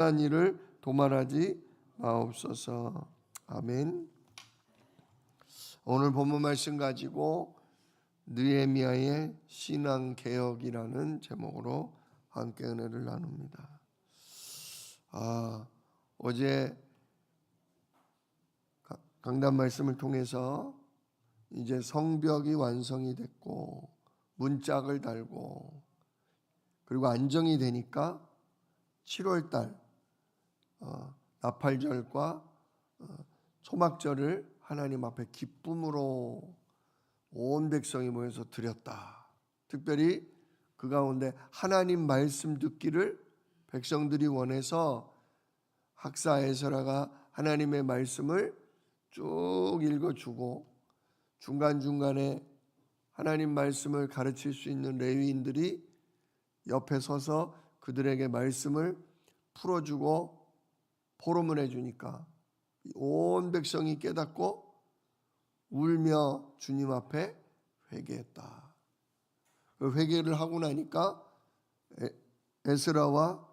한 일을 도말하지 마옵소서. 아멘. 오늘 본문 말씀 가지고 느헤미야의 신앙개혁이라는 제목으로 함께 은혜를 나눕니다. 어제 강단 말씀을 통해서 이제 성벽이 완성이 됐고 문짝을 달고 그리고 안정이 되니까 7월달 나팔절과 초막절을 하나님 앞에 기쁨으로 온 백성이 모여서 드렸다. 특별히 그 가운데 하나님 말씀 듣기를 백성들이 원해서 학사 에스라가 하나님의 말씀을 쭉 읽어주고 중간중간에 하나님 말씀을 가르칠 수 있는 레위인들이 옆에 서서 그들에게 말씀을 풀어주고 포럼을 해주니까 온 백성이 깨닫고 울며 주님 앞에 회개했다. 회개를 하고 나니까 에스라와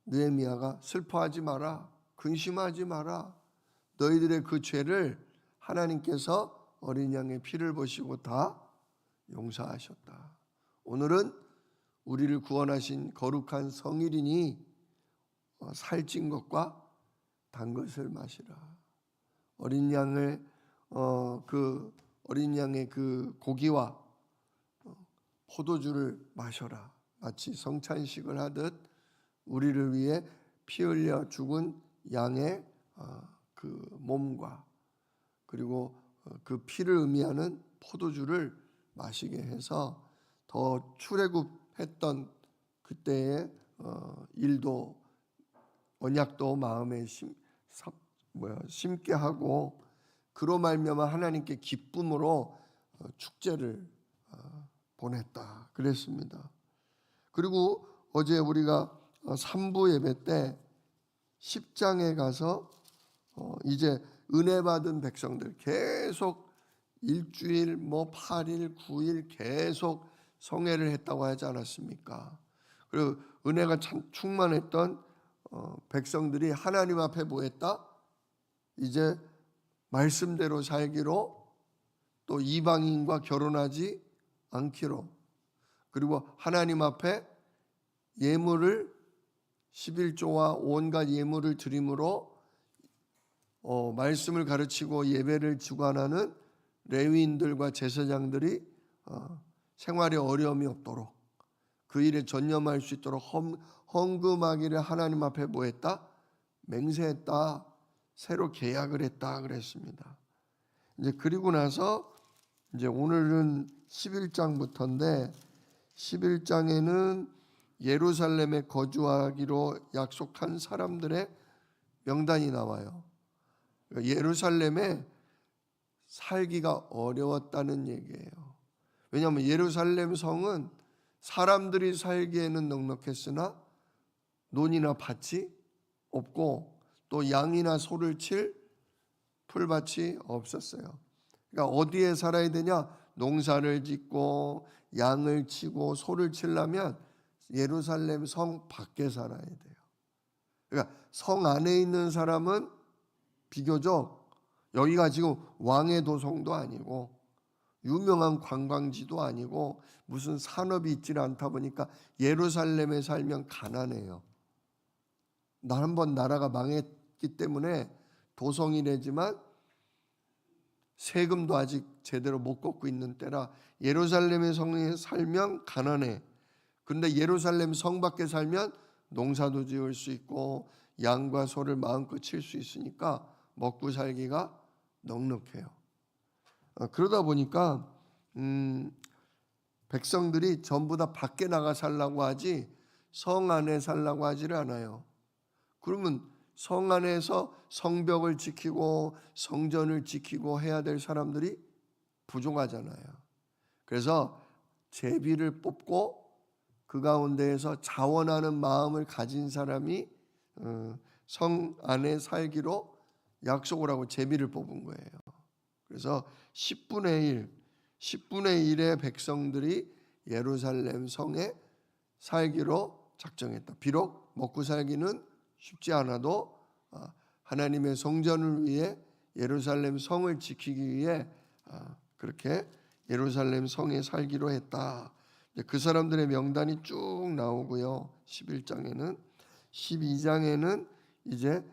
느헤미야가 슬퍼하지 마라, 근심하지 마라. 너희들의 그 죄를 하나님께서 어린 양의 피를 보시고 다 용서하셨다. 오늘은 우리를 구원하신 거룩한 성일이니 살찐 것과 단 것을 마시라. 어린 양의 그 고기와 포도주를 마셔라. 마치 성찬식을 하듯 우리를 위해 피 흘려 죽은 양의 그 몸과 그리고 그 피를 의미하는 포도주를 마시게 해서 더 출애굽했던 그때의 일도 언약도 마음에 심게 하고 그로 말미암아 하나님께 기쁨으로 축제를 보냈다 그랬습니다. 그리고 어제 우리가 3부 예배 때 10장에 가서 이제 은혜 받은 백성들 계속 일주일 8일 9일 계속 성회를 했다고 하지 않았습니까? 그리고 은혜가 참 충만했던 백성들이 하나님 앞에 뭐 했다? 이제 말씀대로 살기로, 또 이방인과 결혼하지 않기로, 그리고 하나님 앞에 예물을 11조와 온갖 예물을 드림으로 말씀을 가르치고 예배를 주관하는 레위인들과 제사장들이 생활에 어려움이 없도록 그 일에 전념할 수 있도록 헌금하기를 하나님 앞에 뭐 했다? 맹세했다. 새로 계약을 했다 그랬습니다. 이제 그리고 나서 이제 오늘은 11장부터인데 11장에는 예루살렘에 거주하기로 약속한 사람들의 명단이 나와요. 예루살렘에 살기가 어려웠다는 얘기예요. 왜냐하면 예루살렘 성은 사람들이 살기에는 넉넉했으나 논이나 밭이 없고 또 양이나 소를 칠 풀밭이 없었어요. 그러니까 어디에 살아야 되냐? 농사를 짓고 양을 치고 소를 치려면 예루살렘 성 밖에 살아야 돼요. 그러니까 성 안에 있는 사람은 비교적 여기가 지금 왕의 도성도 아니고 유명한 관광지도 아니고 무슨 산업이 있지 않다 보니까 예루살렘에 살면 가난해요. 한번 나라가 망했기 때문에 도성이 되지만 세금도 아직 제대로 못 걷고 있는 때라 예루살렘의 성에 살면 가난해. 그런데 예루살렘 성 밖에 살면 농사도 지을 수 있고 양과 소를 마음껏 칠 수 있으니까 먹고 살기가 넉넉해요. 그러다 보니까 백성들이 전부 다 밖에 나가 살라고 하지 성 안에 살라고 하지를 않아요. 그러면 성 안에서 성벽을 지키고 성전을 지키고 해야 될 사람들이 부족하잖아요. 그래서 제비를 뽑고 그 가운데에서 자원하는 마음을 가진 사람이 성 안에 살기로 약속을 하고 제비를 뽑은 거예요. 그래서 10분의 1의 백성들이 예루살렘 성에 살기로 작정했다. 비록 먹고 살기는 쉽지 않아도 하나님의 성전을 위해 예루살렘 성을 지키기 위해 그렇게 예루살렘 성에 살기로 했다. 그 사람들의 명단이 쭉 나오고요. 11장에는 12장에는 이제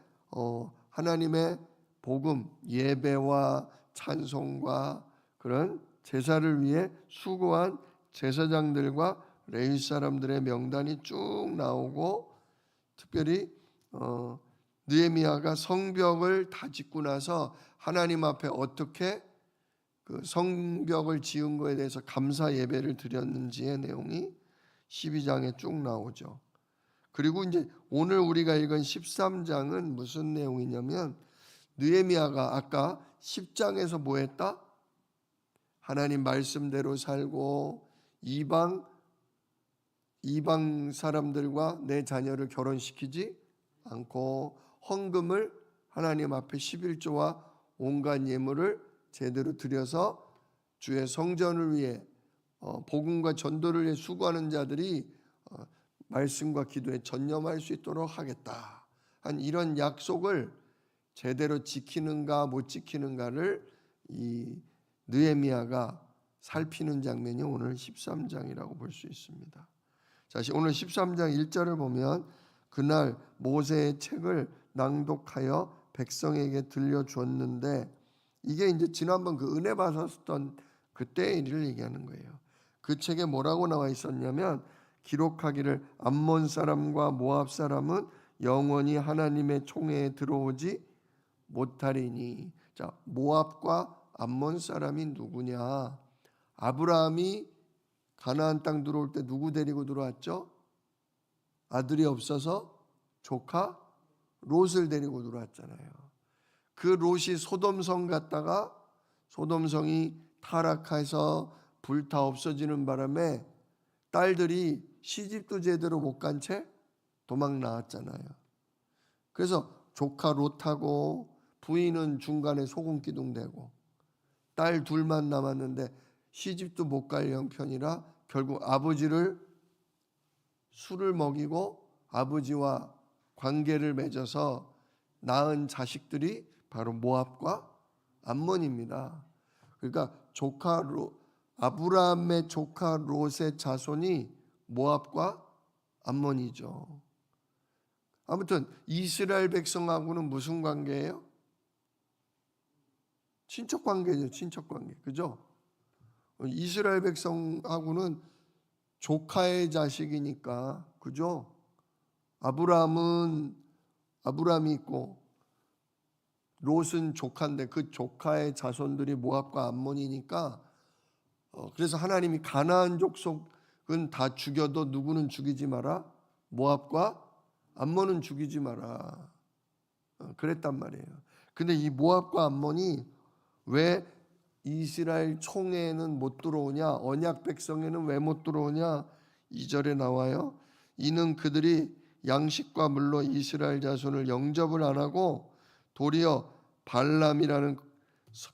하나님의 복음, 예배와 찬송과 그런 제사를 위해 수고한 제사장들과 레위 사람들의 명단이 쭉 나오고, 특별히 느헤미야가 성벽을 다 짓고 나서 하나님 앞에 어떻게 그 성벽을 지은 거에 대해서 감사 예배를 드렸는지의 내용이 12장에 쭉 나오죠. 그리고 이제 오늘 우리가 읽은 13장은 무슨 내용이냐면, 느헤미야가 아까 10장에서 뭐 했다? 하나님 말씀대로 살고 이방 사람들과 내 자녀를 결혼시키지 않고 헌금을 하나님 앞에 11조와 온갖 예물을 제대로 드려서 주의 성전을 위해 복음과 전도를 위해 수고하는 자들이 말씀과 기도에 전념할 수 있도록 하겠다 한 이런 약속을 제대로 지키는가 못 지키는가를 이 느헤미야가 살피는 장면이 오늘 13장이라고 볼 수 있습니다. 자, 오늘 13장 1절을 보면 그날 모세의 책을 낭독하여 백성에게 들려주었는데, 이게 이제 지난번 그 은혜 받았던 그때의 일을 얘기하는 거예요. 그 책에 뭐라고 나와 있었냐면, 기록하기를 암몬 사람과 모압 사람은 영원히 하나님의 총회에 들어오지 못하리니. 자, 모압과 암몬 사람이 누구냐? 아브라함이 가나안 땅 들어올 때 누구 데리고 들어왔죠? 아들이 없어서 조카 롯을 데리고 들어왔잖아요. 그 롯이 소돔성 갔다가 소돔성이 타락해서 불타 없어지는 바람에 딸들이 시집도 제대로 못 간 채 도망 나왔잖아요. 그래서 조카 롯하고 부인은 중간에 소금기둥되고 딸 둘만 남았는데 시집도 못 갈 형편이라 결국 아버지를 술을 먹이고 아버지와 관계를 맺어서 낳은 자식들이 바로 모압과 암몬입니다. 그러니까 아브라함의 조카 롯의 자손이 모압과 암몬이죠. 아무튼 이스라엘 백성하고는 무슨 관계예요? 친척 관계죠. 친척 관계. 그죠? 이스라엘 백성하고는 조카의 자식이니까. 그죠? 아브라함이 있고 롯은 조카인데 그 조카의 자손들이 모압과 암몬이니까, 그래서 하나님이 가나안 족속은 다 죽여도 누구는 죽이지 마라. 모압과 암몬은 죽이지 마라. 그랬단 말이에요. 근데 이 모압과 암몬이 왜 이스라엘 총회에는 못 들어오냐? 언약 백성에는 왜 못 들어오냐? 2절에 나와요. 이는 그들이 양식과 물로 이스라엘 자손을 영접을 안 하고 도리어 발람이라는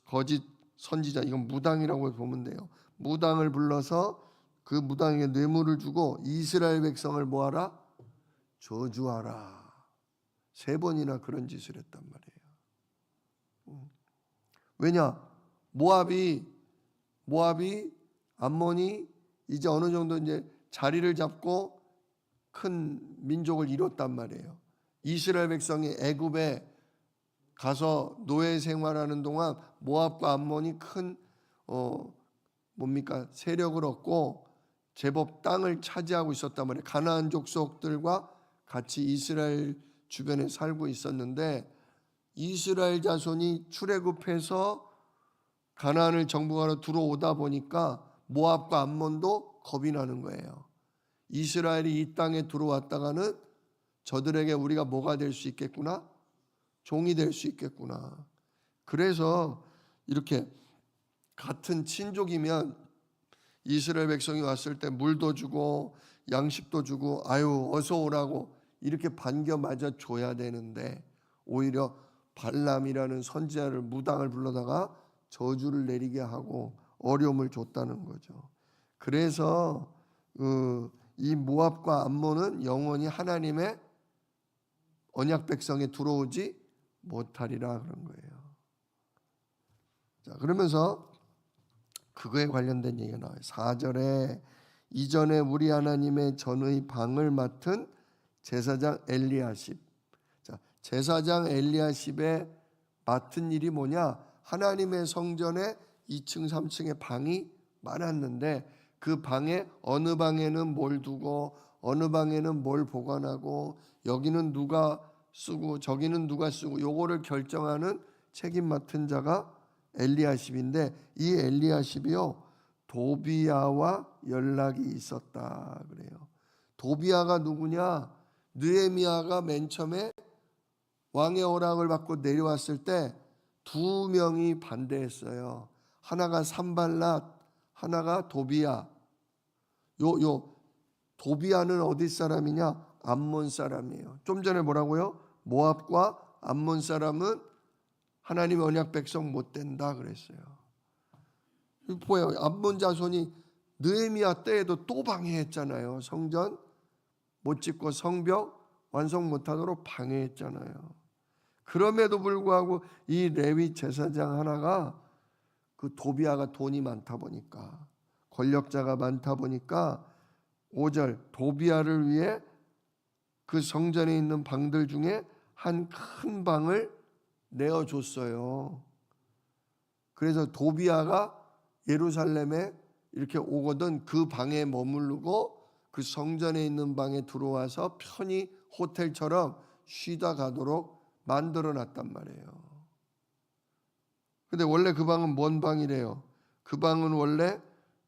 거짓 선지자, 이건 무당이라고 보면 돼요. 무당을 불러서 그 무당에게 뇌물을 주고 이스라엘 백성을 뭐하라? 저주하라. 3번이나 그런 짓을 했단 말이에요. 왜냐? 모압이 암몬이 이제 어느 정도 이제 자리를 잡고 큰 민족을 이뤘단 말이에요. 이스라엘 백성이 애굽에 가서 노예 생활하는 동안 모압과 암몬이 큰 세력을 얻고 제법 땅을 차지하고 있었단 말이에요. 가나안 족속들과 같이 이스라엘 주변에 살고 있었는데, 이스라엘 자손이 출애굽해서 가나안을 정복하러 들어오다 보니까 모압과 암몬도 겁이 나는 거예요. 이스라엘이 이 땅에 들어왔다가는 저들에게 우리가 뭐가 될 수 있겠구나? 종이 될 수 있겠구나. 그래서 이렇게 같은 친족이면 이스라엘 백성이 왔을 때 물도 주고 양식도 주고 아유 어서 오라고 이렇게 반겨 맞아 줘야 되는데, 오히려 발람이라는 선지자를 무당을 불러다가 저주를 내리게 하고 어려움을 줬다는 거죠. 그래서 이 모압과 암몬은 영원히 하나님의 언약 백성에 들어오지 못하리라 그런 거예요. 자, 그러면서 그거에 관련된 얘기가 나와요. 4절에 이전에 우리 하나님의 전의 방을 맡은 제사장 엘리야십. 자, 제사장 엘리야십의 맡은 일이 뭐냐? 하나님의 성전에 2층, 3층에 방이 많았는데 그 방에 어느 방에는 뭘 두고 어느 방에는 뭘 보관하고 여기는 누가 쓰고 저기는 누가 쓰고 요거를 결정하는 책임 맡은 자가 엘리야십인데 이 엘리야십이요 도비야와 연락이 있었다 그래요. 도비야가 누구냐? 느헤미야가 맨 처음에 왕의 허락을 받고 내려왔을 때 두 명이 반대했어요. 하나가 산발랏, 하나가 도비야. 요 도비야는 어디 사람이냐? 암몬 사람이에요. 좀 전에 뭐라고요? 모압과 암몬 사람은 하나님의 언약 백성 못 된다 그랬어요. 보여요. 암몬 자손이 느헤미야 때에도 또 방해했잖아요. 성전 못 짓고 성벽 완성 못하도록 방해했잖아요. 그럼에도 불구하고 이 레위 제사장 하나가 그 도비야가 돈이 많다 보니까 권력자가 많다 보니까 5절 도비야를 위해 그 성전에 있는 방들 중에 한 큰 방을 내어줬어요. 그래서 도비야가 예루살렘에 이렇게 오거든 그 방에 머무르고 그 성전에 있는 방에 들어와서 편히 호텔처럼 쉬다 가도록 만들어 놨단 말이에요. 근데 원래 그 방은 뭔 방이래요? 그 방은 원래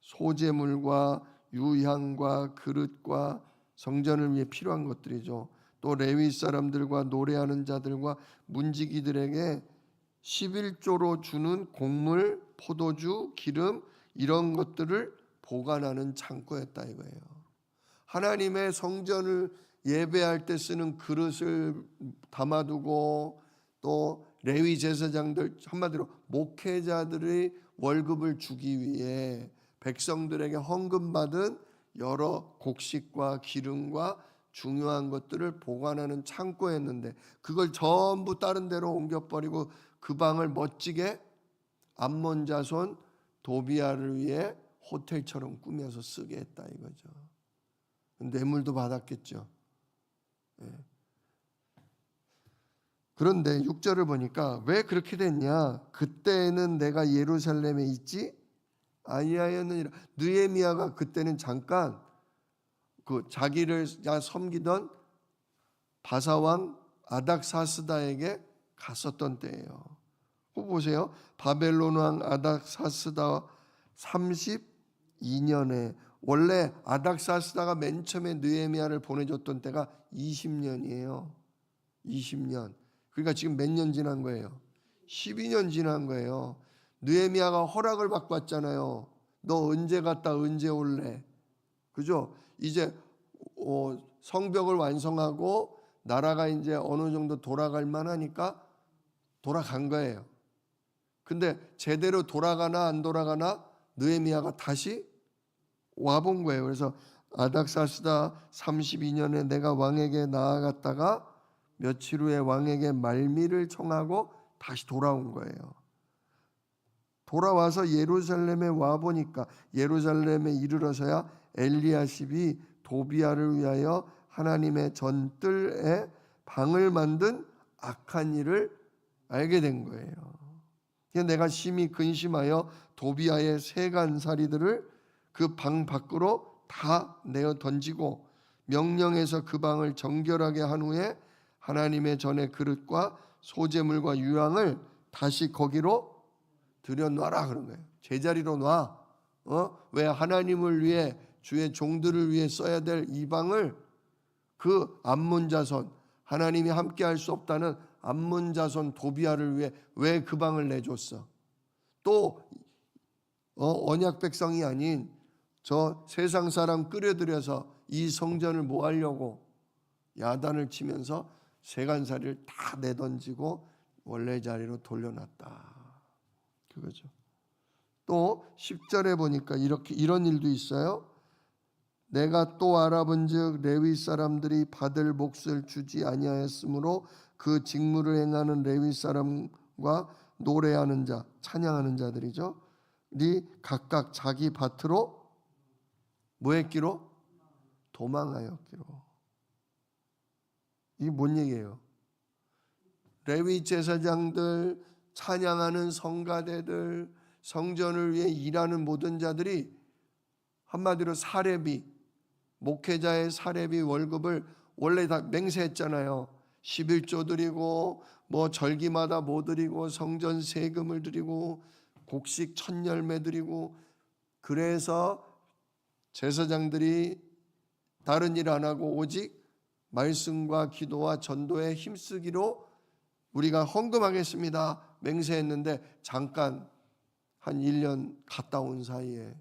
소재물과 유향과 그릇과 성전을 위해 필요한 것들이죠. 또 레위 사람들과 노래하는 자들과 문지기들에게 11조로 주는 곡물, 포도주, 기름 이런 것들을 보관하는 창고였다 이거예요. 하나님의 성전을 예배할 때 쓰는 그릇을 담아두고 또 레위 제사장들 한마디로 목회자들의 월급을 주기 위해 백성들에게 헌금 받은 여러 곡식과 기름과 중요한 것들을 보관하는 창고였는데 그걸 전부 다른 데로 옮겨버리고 그 방을 멋지게 암몬 자손 도비야를 위해 호텔처럼 꾸며서 쓰게 했다 이거죠. 뇌물도 받았겠죠. 그런데 6절을 보니까 왜 그렇게 됐냐? 그때는 내가 예루살렘에 있지 아니하였느니라. 느헤미야가 그때는 잠깐 그 자기를 섬기던 바사왕 아닥사스다에게 갔었던 때예요. 보세요. 바벨론 왕 아닥사스다 32년에 원래 아닥사스다가 맨 처음에 느헤미야를 보내줬던 때가 20년이에요. 20년. 그러니까 지금 몇 년 지난 거예요? 12년 지난 거예요. 느헤미야가 허락을 받고 왔잖아요. 너 언제 갔다 언제 올래? 그죠? 이제 성벽을 완성하고 나라가 이제 어느 정도 돌아갈 만하니까 돌아간 거예요. 근데 제대로 돌아가나 안 돌아가나 느헤미야가 다시 와본 거예요. 그래서 아닥사스다 32년에 내가 왕에게 나아갔다가 며칠 후에 왕에게 말미를 청하고 다시 돌아온 거예요. 돌아와서 예루살렘에 와 보니까 예루살렘에 이르러서야 엘리야십이 도비야를 위하여 하나님의 전뜰에 방을 만든 악한 일을 알게 된 거예요. 내가 심히 근심하여 도비야의 세간살이들을 그 방 밖으로 다 내어 던지고 명령해서 그 방을 정결하게 한 후에 하나님의 전의 그릇과 소재물과 유향을 다시 거기로 들여놔라 그런 거예요. 제자리로 놔. 왜 하나님을 위해 주의 종들을 위해 써야 될 이 방을 그 암몬 자손 하나님이 함께 할 수 없다는 암몬 자손 도비야를 위해 왜 그 방을 내줬어? 또 언약 백성이 아닌 저 세상 사람 끌어들여서 이 성전을 뭐 하려고 야단을 치면서 세간살이를 다 내던지고 원래 자리로 돌려놨다. 그거죠. 또 10절에 보니까 이런 일도 있어요. 내가 또 알아본즉 레위 사람들이 받을 몫을 주지 아니하였으므로 그 직무를 행하는 레위 사람과 노래하는 자, 찬양하는 자들이죠. 이 각각 자기 밭으로 뭐 했기로? 도망하였기로. 이게 뭔 얘기예요? 레위 제사장들, 찬양하는 성가대들, 성전을 위해 일하는 모든 자들이 한마디로 사례비, 목회자의 사례비 월급을 원래 다 맹세했잖아요. 11조 드리고 뭐 절기마다 뭐 드리고 성전 세금을 드리고 곡식 1000열매 드리고. 그래서 제사장들이 다른 일 안 하고 오직 말씀과 기도와 전도에 힘쓰기로 우리가 헌금하겠습니다 맹세했는데, 잠깐 한 1년 갔다 온 사이에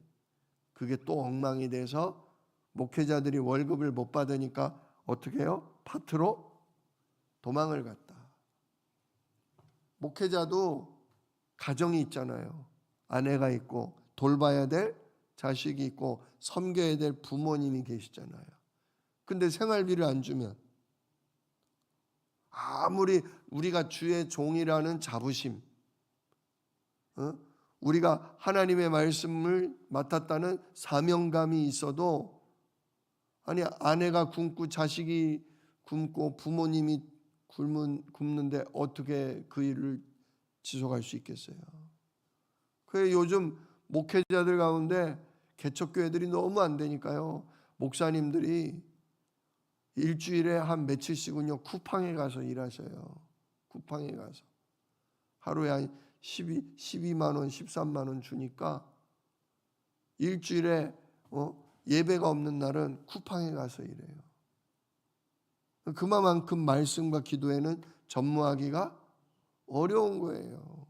그게 또 엉망이 돼서 목회자들이 월급을 못 받으니까 어떻게 해요? 밭으로 도망을 갔다. 목회자도 가정이 있잖아요. 아내가 있고 돌봐야 될 자식이 있고 섬겨야 될 부모님이 계시잖아요. 근데 생활비를 안 주면, 아무리 우리가 주의 종이라는 자부심, 우리가 하나님의 말씀을 맡았다는 사명감이 있어도, 아니 아내가 굶고 자식이 굶고 부모님이 굶는데 어떻게 그 일을 지속할 수 있겠어요? 그래 요즘 목회자들 가운데 개척교회들이 너무 안 되니까요, 목사님들이 일주일에 한 며칠씩은요 쿠팡에 가서 일하셔요. 쿠팡에 가서 하루에 한 12만 원, 13만 원 주니까 일주일에 예배가 없는 날은 쿠팡에 가서 일해요. 그만큼 말씀과 기도에는 전무하기가 어려운 거예요.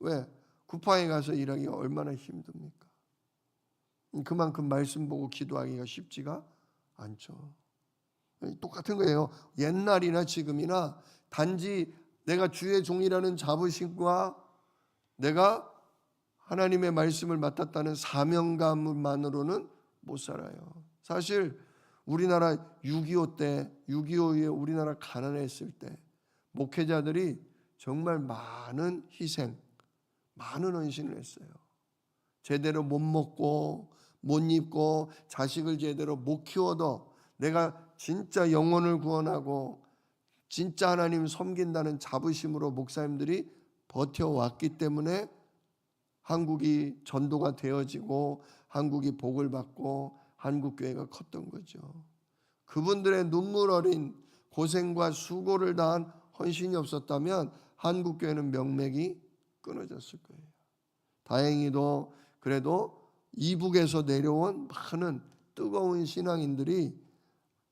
왜? 쿠팡에 가서 일하기가 얼마나 힘듭니까? 그만큼 말씀 보고 기도하기가 쉽지가 않죠. 똑같은 거예요. 옛날이나 지금이나 단지 내가 주의 종이라는 자부심과 내가 하나님의 말씀을 맡았다는 사명감만으로는 못 살아요. 사실 우리나라 6.25 때, 6.25 이후에 우리나라 가난했을 때 목회자들이 정말 많은 희생, 많은 헌신을 했어요. 제대로 못 먹고 못 입고 자식을 제대로 못 키워도 내가 진짜 영혼을 구원하고 진짜 하나님 섬긴다는 자부심으로 목사님들이 버텨왔기 때문에 한국이 전도가 되어지고 한국이 복을 받고 한국교회가 컸던 거죠. 그분들의 눈물 어린 고생과 수고를 다한 헌신이 없었다면 한국교회는 명맥이 끊어졌을 거예요. 다행히도 그래도 이북에서 내려온 많은 뜨거운 신앙인들이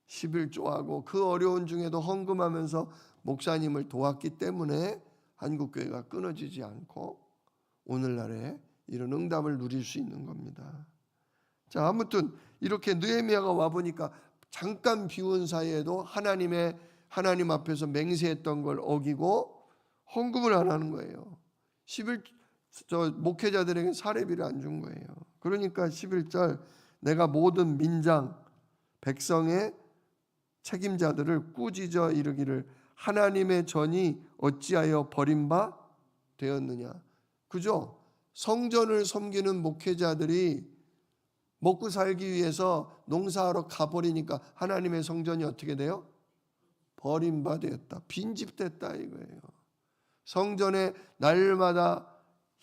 11조하고 그 어려운 중에도 헌금하면서 목사님을 도왔기 때문에 한국교회가 끊어지지 않고 오늘날에 이런 응답을 누릴 수 있는 겁니다. 자, 아무튼 이렇게 느헤미야가 와보니까 잠깐 비운 사이에도 하나님 앞에서 맹세했던 걸 어기고 헌금을 안 하는 거예요. 목회자들에게 사례비를 안 준 거예요. 그러니까 11절, 내가 모든 민장 백성의 책임자들을 꾸짖어 이르기를 하나님의 전이 어찌하여 버림바 되었느냐. 그죠? 성전을 섬기는 목회자들이 먹고 살기 위해서 농사하러 가버리니까 하나님의 성전이 어떻게 돼요? 버림받았다, 빈집됐다 이거예요. 성전에 날마다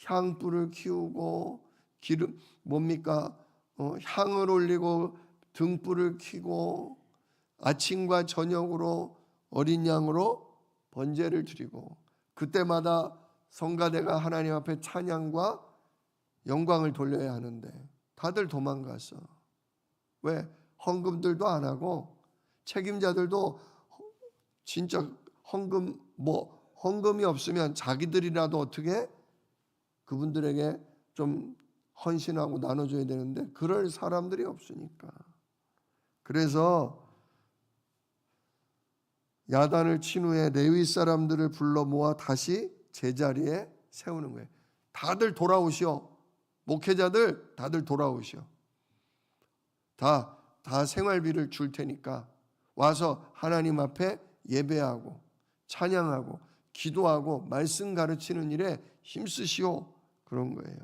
향불을 키우고 기름 향을 올리고 등불을 켜고 아침과 저녁으로 어린 양으로 번제를 드리고 그때마다 성가대가 하나님 앞에 찬양과 영광을 돌려야 하는데 다들 도망갔어. 왜? 헌금들도 안 하고 책임자들도 진짜 헌금이 없으면 자기들이라도 어떻게 그분들에게 좀 헌신하고 나눠줘야 되는데 그럴 사람들이 없으니까. 그래서 야단을 친 후에 레위 사람들을 불러 모아 다시 제자리에 세우는 거예요. 다들 돌아오시오. 목회자들 다들 돌아오시오. 다 다 생활비를 줄 테니까 와서 하나님 앞에 예배하고 찬양하고 기도하고 말씀 가르치는 일에 힘쓰시오. 그런 거예요.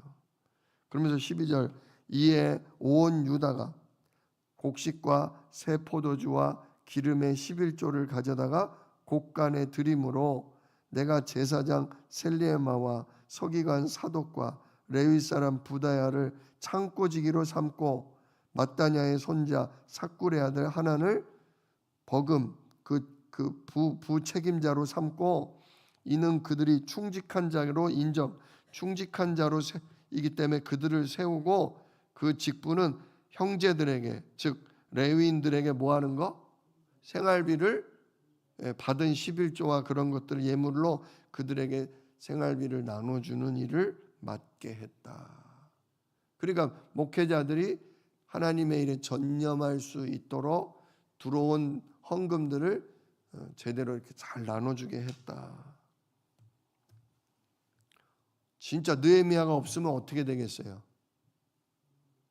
그러면서 12절 이에 온 유다가 곡식과 새 포도주와 기름의 11조를 가져다가 곡간에 드림으로 내가 제사장 셀리에마와 서기관 사독과 레위 사람 부다야를 창고지기로 삼고 mat단야의 손자 삭굴의 아들 하난을 버금 부책임자로 삼고 이는 그들이 충직한 자로 인정 충직한 자로이기 때문에 그들을 세우고 그 직분은 형제들에게 즉 레위인들에게 뭐 하는 거? 생활비를 받은 11조와 그런 것들을 예물로 그들에게 생활비를 나눠주는 일을 맡게 했다. 그러니까 목회자들이 하나님의 일에 전념할 수 있도록 들어온 헌금들을 제대로 이렇게 잘 나눠주게 했다. 진짜 느헤미야가 없으면 어떻게 되겠어요?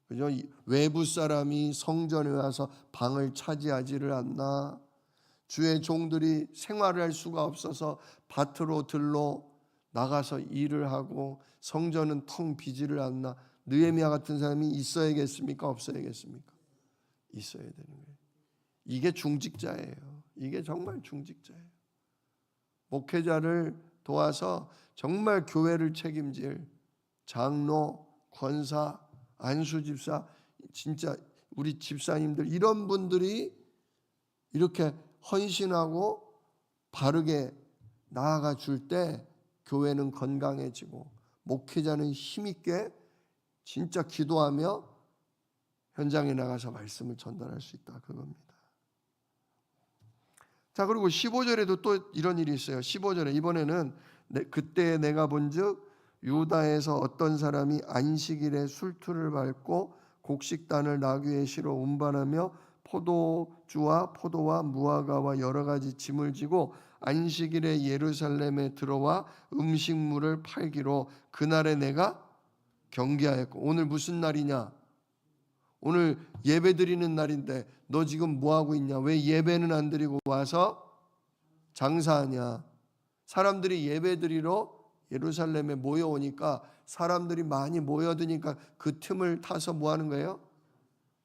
그죠? 외부 사람이 성전에 와서 방을 차지하지를 않나? 주의 종들이 생활할 수가 없어서 밭으로 들로 나가서 일을 하고 성전은 텅 비지를 않나? 느헤미야 같은 사람이 있어야겠습니까? 없어야겠습니까? 있어야 되는 거예요. 이게 중직자예요. 이게 정말 중직자예요. 목회자를 도와서 정말 교회를 책임질 장로, 권사, 안수집사, 진짜 우리 집사님들 이런 분들이 이렇게 헌신하고 바르게 나아가 줄 때 교회는 건강해지고 목회자는 힘있게 진짜 기도하며 현장에 나가서 말씀을 전달할 수 있다. 그겁니다. 자, 그리고 15절에도 또 이런 일이 있어요. 15절에 이번에는 그때 내가 본즉 유다에서 어떤 사람이 안식일에 술투를 밟고 곡식단을 나귀에 실어 운반하며 포도주와 포도와 무화과와 여러 가지 짐을 지고 안식일에 예루살렘에 들어와 음식물을 팔기로 그날에 내가 경계하였고. 오늘 무슨 날이냐? 오늘 예배 드리는 날인데 너 지금 뭐 하고 있냐? 왜 예배는 안 드리고 와서 장사하냐? 사람들이 예배 드리러 예루살렘에 모여오니까 사람들이 많이 모여드니까 그 틈을 타서 뭐 하는 거예요?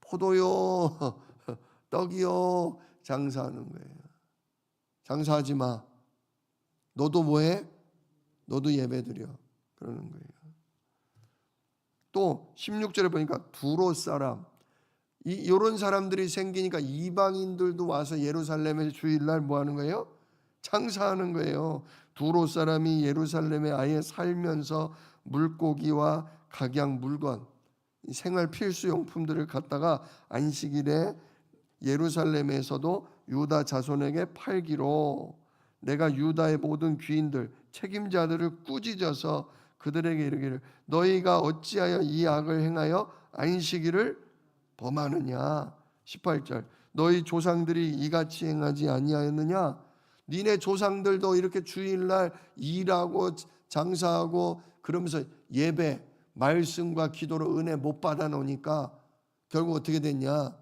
포도요, 떡이요, 장사하는 거예요. 장사하지 마. 너도 뭐해? 너도 예배 드려. 그러는 거예요. 또 16절에 보니까 두로 사람 이런 사람들이 생기니까 이방인들도 와서 예루살렘에 주일날 뭐 하는 거예요? 장사하는 거예요. 두로 사람이 예루살렘에 아예 살면서 물고기와 각양 물건 생활 필수 용품들을 갖다가 안식일에 예루살렘에서도 유다 자손에게 팔기로 내가 유다의 모든 귀인들 책임자들을 꾸짖어서 그들에게 이르기를 너희가 어찌하여 이 악을 행하여 안식일을 범하느냐. 18절 너희 조상들이 이같이 행하지 아니하였느냐. 니네 조상들도 이렇게 주일날 일하고 장사하고 그러면서 예배 말씀과 기도로 은혜 못 받아 놓으니까 결국 어떻게 됐냐?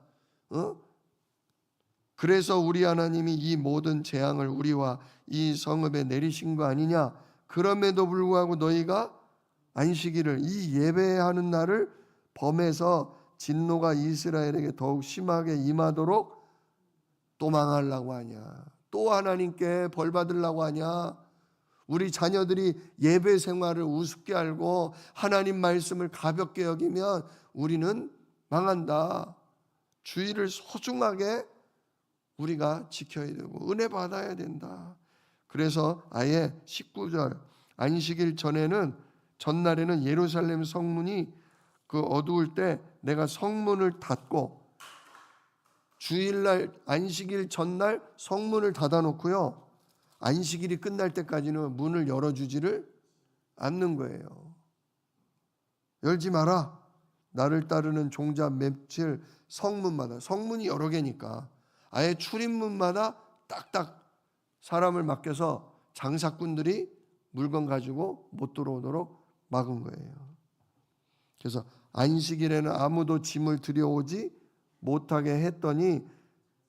그래서 우리 하나님이 이 모든 재앙을 우리와 이 성읍에 내리신 거 아니냐? 그럼에도 불구하고 너희가 안식일을 이 예배하는 날을 범해서 진노가 이스라엘에게 더욱 심하게 임하도록 또 망하려고 하냐? 또 하나님께 벌 받으려고 하냐? 우리 자녀들이 예배 생활을 우습게 알고 하나님 말씀을 가볍게 여기면 우리는 망한다. 주의를 소중하게 우리가 지켜야 되고 은혜 받아야 된다. 그래서 아예 19절 안식일 전날에는 예루살렘 성문이 그 어두울 때 내가 성문을 닫고 주일날 안식일 전날 성문을 닫아놓고요. 안식일이 끝날 때까지는 문을 열어주지를 않는 거예요. 열지 마라. 나를 따르는 종자 며칠 성문마다 성문이 여러 개니까 아예 출입문마다 딱딱 사람을 맡겨서 장사꾼들이 물건 가지고 못 들어오도록 막은 거예요. 그래서 안식일에는 아무도 짐을 들여오지 못하게 했더니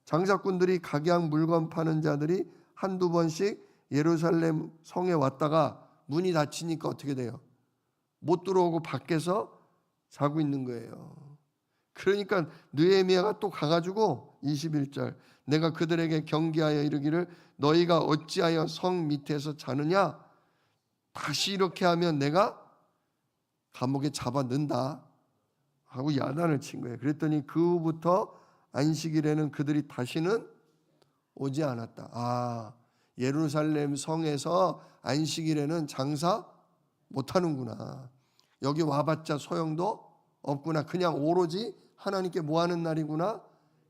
장사꾼들이 각양 물건 파는 자들이 한두 번씩 예루살렘 성에 왔다가 문이 닫히니까 어떻게 돼요? 못 들어오고 밖에서 자고 있는 거예요. 그러니까 느헤미야가 또 가가지고 21절 내가 그들에게 경계하여 이르기를 너희가 어찌하여 성 밑에서 자느냐? 다시 이렇게 하면 내가 감옥에 잡아 넣는다 하고 야단을 친 거예요. 그랬더니 그 후부터 안식일에는 그들이 다시는 오지 않았다. 예루살렘 성에서 안식일에는 장사 못하는구나. 여기 와봤자 소용도 없구나. 그냥 오로지 하나님께 뭐하는 날이구나?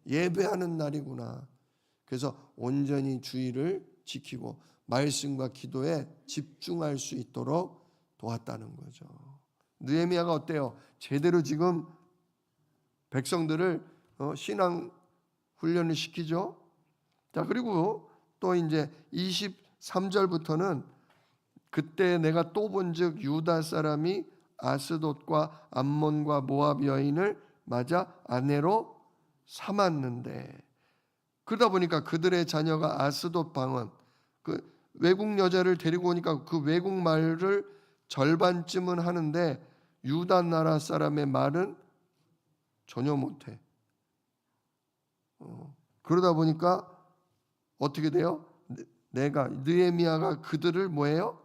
예배하는 날이구나. 그래서 온전히 주의를 지키고 말씀과 기도에 집중할 수 있도록 도왔다는 거죠. 느헤미야가 어때요? 제대로 지금 백성들을 신앙 훈련을 시키죠. 자, 그리고 또 이제 23절부터는 그때 내가 또 본즉 유다 사람이 아스돗과 암몬과 모압 여인을 맞아 아내로 삼았는데 그러다 보니까 그들의 자녀가 아스돗 방언 그 외국 여자를 데리고 오니까 그 외국 말을 절반쯤은 하는데 유다 나라 사람의 말은 전혀 못해. 그러다 보니까 어떻게 돼요? 내가 느헤미야가 그들을 뭐예요?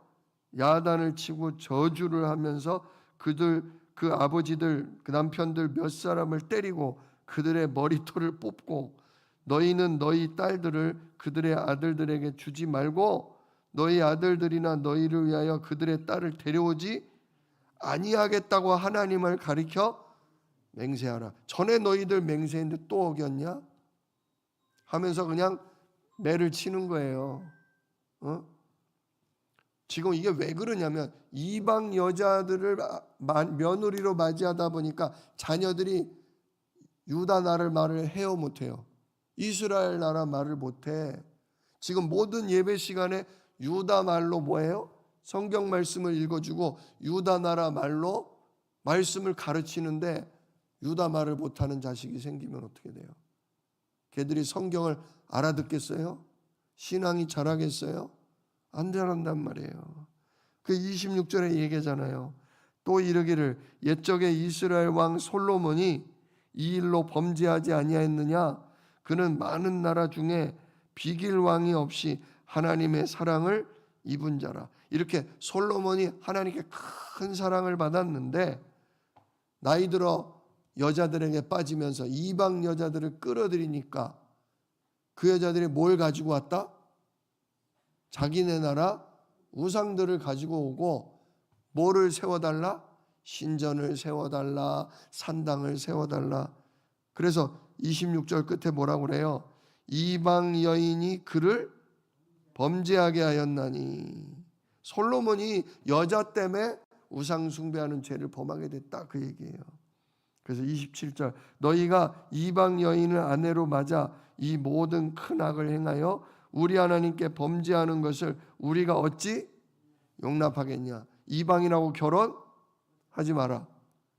야단을 치고 저주를 하면서 그들 그 아버지들 그 남편들 몇 사람을 때리고 그들의 머리털을 뽑고 너희는 너희 딸들을 그들의 아들들에게 주지 말고 너희 아들들이나 너희를 위하여 그들의 딸을 데려오지 아니하겠다고 하나님을 가리켜 맹세하라. 전에 너희들 맹세했는데 또 어겼냐? 하면서 그냥 매를 치는 거예요. 지금 이게 왜 그러냐면 이방 여자들을 며느리로 맞이하다 보니까 자녀들이 유다 나라 말을 해요 못해요? 이스라엘 나라 말을 못해. 지금 모든 예배 시간에 유다 말로 뭐예요? 성경 말씀을 읽어주고 유다 나라 말로 말씀을 가르치는데 유다 말을 못하는 자식이 생기면 어떻게 돼요? 걔들이 성경을 알아듣겠어요? 신앙이 자라겠어요? 안 자란단 말이에요. 그 26절에 얘기하잖아요. 또 이르기를 옛적에 이스라엘 왕 솔로몬이 이 일로 범죄하지 아니하였느냐? 그는 많은 나라 중에 비길 왕이 없이 하나님의 사랑을 입은 자라. 이렇게 솔로몬이 하나님께 큰 사랑을 받았는데 나이 들어 여자들에게 빠지면서 이방 여자들을 끌어들이니까 그 여자들이 뭘 가지고 왔다? 자기네 나라 우상들을 가지고 오고 뭐를 세워달라? 신전을 세워달라, 산당을 세워달라. 그래서 26절 끝에 뭐라고 그래요? 이방 여인이 그를 범죄하게 하였나니. 솔로몬이 여자 때문에 우상 숭배하는 죄를 범하게 됐다 그 얘기예요. 그래서 27절 너희가 이방 여인을 아내로 맞아 이 모든 큰 악을 행하여 우리 하나님께 범죄하는 것을 우리가 어찌 용납하겠냐. 이방인하고 결혼하지 마라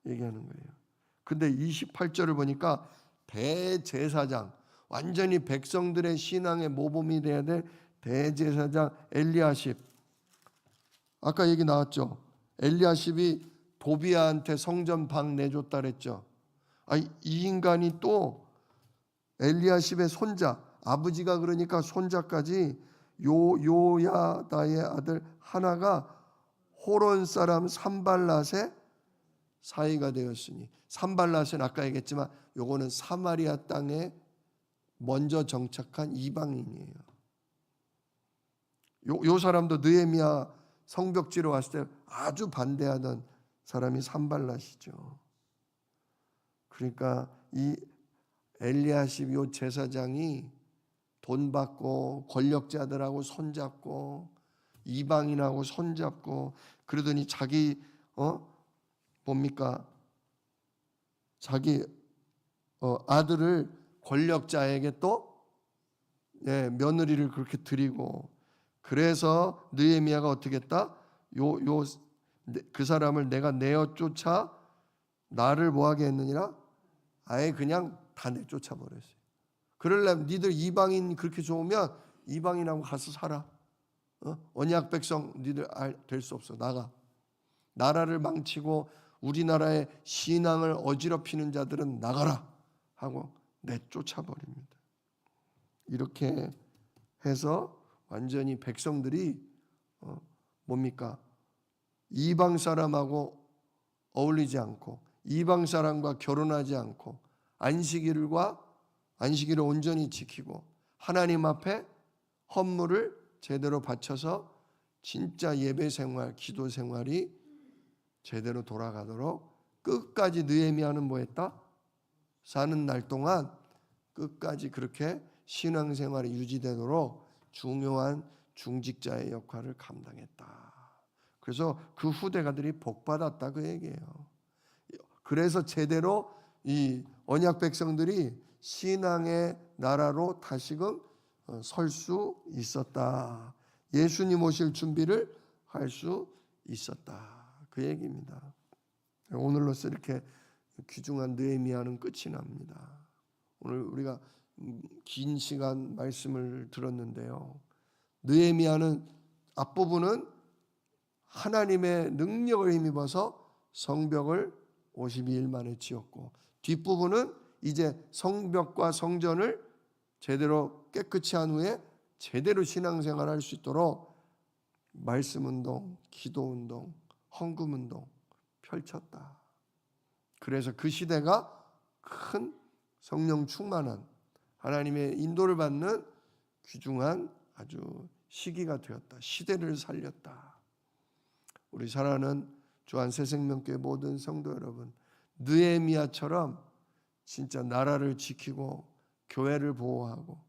얘기하는 거예요. 근데 28절을 보니까 대제사장 완전히 백성들의 신앙의 모범이 돼야 될 대제사장 엘리야십. 아까 얘기 나왔죠. 엘리야십이 도비아한테 성전 방 내줬다 그랬죠. 이 인간이 또 엘리야십의 손자, 아버지가 그러니까 손자까지 요야다의 아들 하나가 호론 사람 산발랏의 사이가 되었으니, 산발랏은 아까 얘기했지만 요거는 사마리아 땅에 먼저 정착한 이방인이에요. 요 사람도 느헤미야 성벽지로 왔을 때 아주 반대하던 사람이 산발랏이죠. 그러니까 이 엘리야십 요 제사장이 돈 받고 권력자들하고 손잡고 이방인하고 손잡고 그러더니 자기 자기 아들을 권력자에게 또 며느리를 그렇게 드리고, 그래서 느헤미야가 어떻게 했다? 그 사람을 내가 내어 쫓아 나를 뭐하게 했느니라? 아예 그냥 다 내쫓아 버렸어요. 그러려면 니들 이방인 그렇게 좋으면 이방인하고 가서 살아. 언약 백성 니들 될 수 없어. 나가. 나라를 망치고 우리나라의 신앙을 어지럽히는 자들은 나가라 하고 내쫓아 버립니다. 이렇게 해서 완전히 백성들이 뭡니까? 이방 사람하고 어울리지 않고 이방 사람과 결혼하지 않고 안식일을 온전히 지키고 하나님 앞에 헌물을 제대로 바쳐서 진짜 예배 생활, 기도 생활이 제대로 돌아가도록 끝까지 느헤미야는 뭐했다? 사는 날 동안 끝까지 그렇게 신앙생활이 유지되도록 중요한 중직자의 역할을 감당했다. 그래서 그 후대가들이 복받았다 그 얘기예요. 그래서 제대로 이 언약 백성들이 신앙의 나라로 다시금 설 수 있었다. 예수님 오실 준비를 할 수 있었다. 그 얘기입니다. 오늘로써 이렇게 귀중한 느헤미야는 끝이 납니다. 오늘 우리가 긴 시간 말씀을 들었는데요. 느헤미야는 앞부분은 하나님의 능력을 힘입어서 성벽을 52일 만에 지었고 뒷부분은 이제 성벽과 성전을 제대로 깨끗이 한 후에 제대로 신앙생활을 할 수 있도록 말씀운동, 기도운동, 헌금운동 펼쳤다. 그래서 그 시대가 큰 성령 충만한 하나님의 인도를 받는 귀중한 아주 시기가 되었다. 시대를 살렸다. 우리 사랑하는 주한 새생명교회 모든 성도 여러분, 느헤미야처럼 진짜 나라를 지키고 교회를 보호하고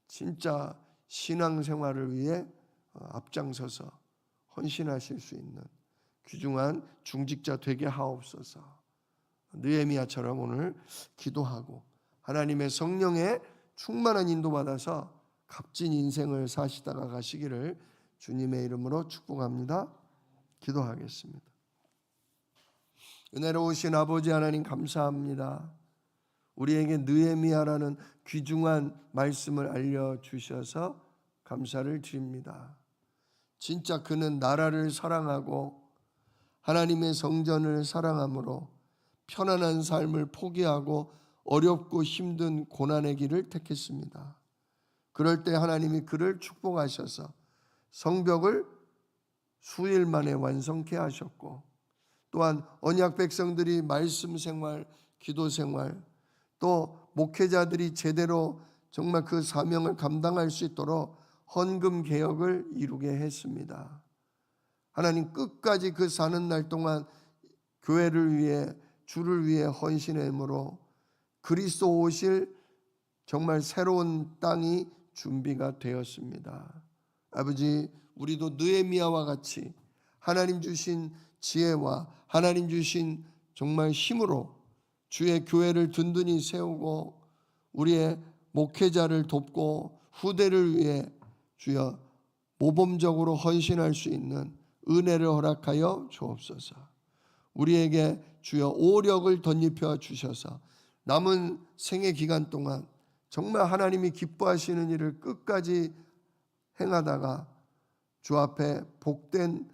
진짜 신앙생활을 위해 앞장서서 헌신하실 수 있는 귀중한 중직자 되게 하옵소서. 느헤미야처럼 오늘 기도하고 하나님의 성령에 충만한 인도받아서 값진 인생을 사시다가 가시기를 주님의 이름으로 축복합니다. 기도하겠습니다. 은혜로우신 아버지 하나님 감사합니다. 우리에게 느헤미야라는 귀중한 말씀을 알려주셔서 감사를 드립니다. 진짜 그는 나라를 사랑하고 하나님의 성전을 사랑함으로 편안한 삶을 포기하고 어렵고 힘든 고난의 길을 택했습니다. 그럴 때 하나님이 그를 축복하셔서 성벽을 수일 만에 완성케 하셨고 또한 언약 백성들이 말씀 생활, 기도 생활 또 목회자들이 제대로 정말 그 사명을 감당할 수 있도록 헌금 개혁을 이루게 했습니다. 하나님 끝까지 그 사는 날 동안 교회를 위해 주를 위해 헌신함으로 그리스도 오실 정말 새로운 땅이 준비가 되었습니다. 아버지, 우리도 느헤미야와 같이 하나님 주신 지혜와 하나님 주신 정말 힘으로 주의 교회를 든든히 세우고 우리의 목회자를 돕고 후대를 위해 주여 모범적으로 헌신할 수 있는 은혜를 허락하여 주옵소서. 우리에게 주여 오력을 덧입혀 주셔서 남은 생애 기간 동안 정말 하나님이 기뻐하시는 일을 끝까지 행하다가 주 앞에 복된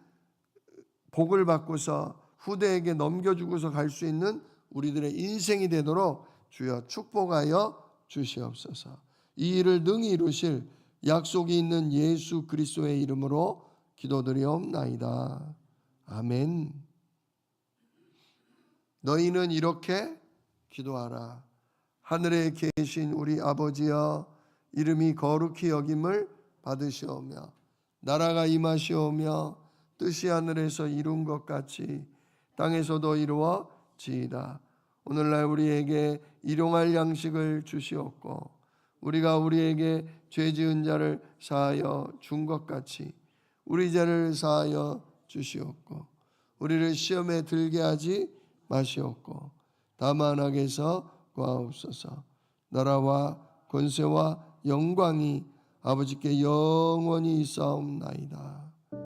복을 받고서 후대에게 넘겨주고서 갈 수 있는 우리들의 인생이 되도록 주여 축복하여 주시옵소서. 이 일을 능히 이루실 약속이 있는 예수 그리스도의 이름으로 기도드리옵나이다. 아멘. 너희는 이렇게 기도하라. 하늘에 계신 우리 아버지여, 이름이 거룩히 여김을 받으시오며 나라가 임하시오며 뜻이 하늘에서 이룬 것 같이 땅에서도 이루어지이다. 오늘날 우리에게 일용할 양식을 주시옵고 우리가 우리에게 죄 지은 자를 사하여 준 것 같이 우리 죄를 사하여 주시옵고 우리를 시험에 들게 하지 마시옵고 다만 악에서 구하옵소서. 나라와 권세와 영광이 아버지께 영원히 있사옵나이다.